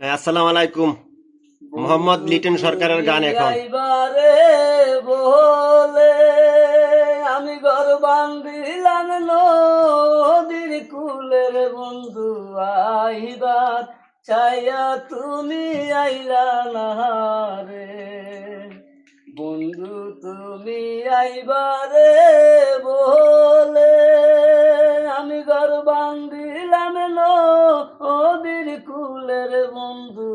আসসালামু আলাইকুম। মোহাম্মদ লিটন সরকারের গান এখন। আইবারে বলে আমি ঘর বান্ধিলাম নদীর কুলের বন্ধু আইবার চাইয়া তুমি আইলা না রে বন্ধু তুমি আইবারে বলে আমি ঘর বান্ধিলাম নদীর কুলের বন্ধু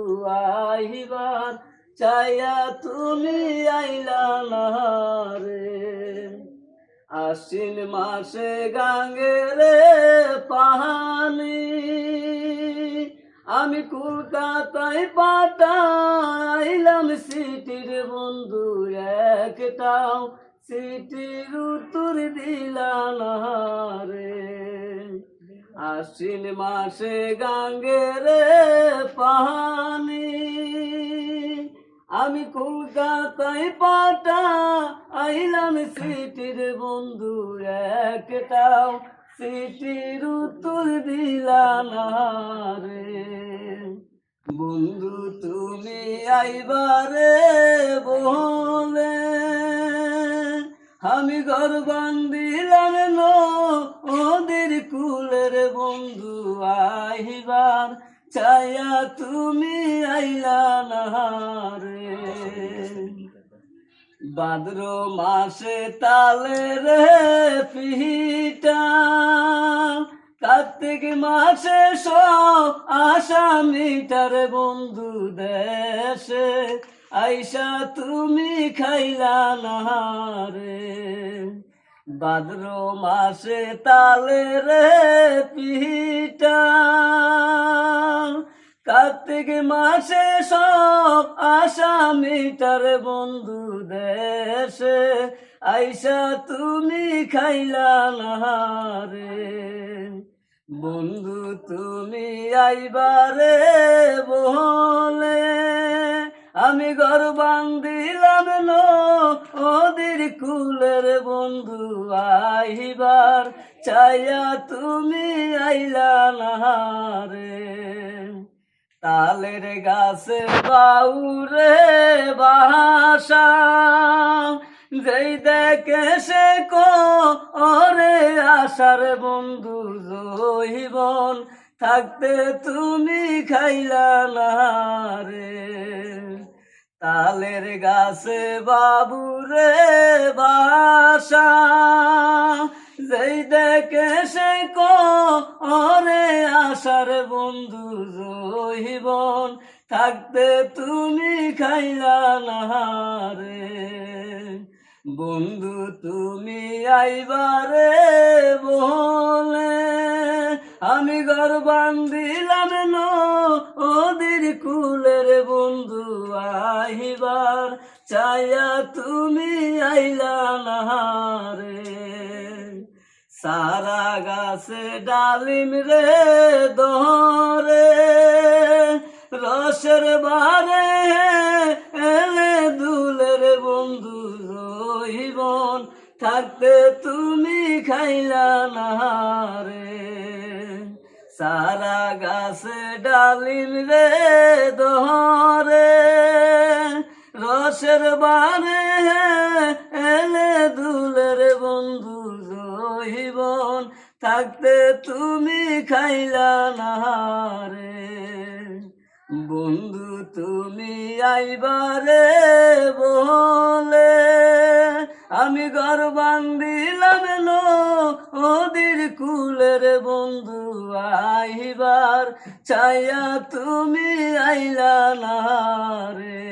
আইবার চাইয়া তুমি আইলা না রে আশ্বিন মাসে গাঙ্গেরে পাহানি আমি কলকাতায় পাঠাইলাম সিটির বন্ধু একটাও সিটির উত্তর দিলা না রে আশ্বিন মাসে গাঙ্গেরে পাহানি আমি কলকাতায় পাঠাইলাম সিটির বন্ধু একটাও সিটির উত্তর দিলা না রে বন্ধু তুমি আইবারে বলে আমি ঘর বান্ধিলাম নদীর কুলের বন্ধু আইবার চাইয়া তুমি আইলা না রে ভাদ্র মাসে তালে রে পিঠা কার্তিক মাসে সব আসামিটার বন্ধু দেশে আইসা তুমি খাইলা না রে ভাদ্র মাসে তালে রে পিঠা কার্তিক মাসে সব আসামিটার বন্ধু দেশে আইসা তুমি খাইলা না রে বন্ধু তুমি আইবারে বলে আমি ঘর বান্ধিলাম নদীর কুলের বন্ধু আইবার চাইয়া তুমি আইলা না রে তালের গাছে বাউরে বাসা যেই দেখে সে করে আশার বন্ধু জৈবন থাকতে তুমি খাইলা না রে তালের গাছে বাবুরে বাসা যেই দেখে সে করে আশার বন্ধু জৈবন থাকতে তুমি খাইলা না রে বন্ধু তুমি আইবারে বলে আমি ঘর বান্ধিলাম নদীর কুলের বন্ধু আইবার চাইয়া তুমি আইলা না রে সারা গাছে ডালিম রে দরে রসের বারে এলে দুলের বন্ধু রইবন থাকতে তুমি খাইলা না রে সারা গাছে ডালিম রে দরে রসের বারে এলে দুলের বন্ধু জৈবন থাকতে তুমি খাইলা না রে বন্ধু তুমি আইবারে বলে আমি ঘর বান্ধিলাম নদীর কুলের বন্ধু আইবার চাইয়া তুমি আইলা না রে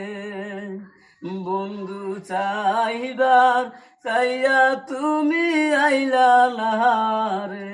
বন্ধু চাইবার চাইয়া তুমি আইলা না রে।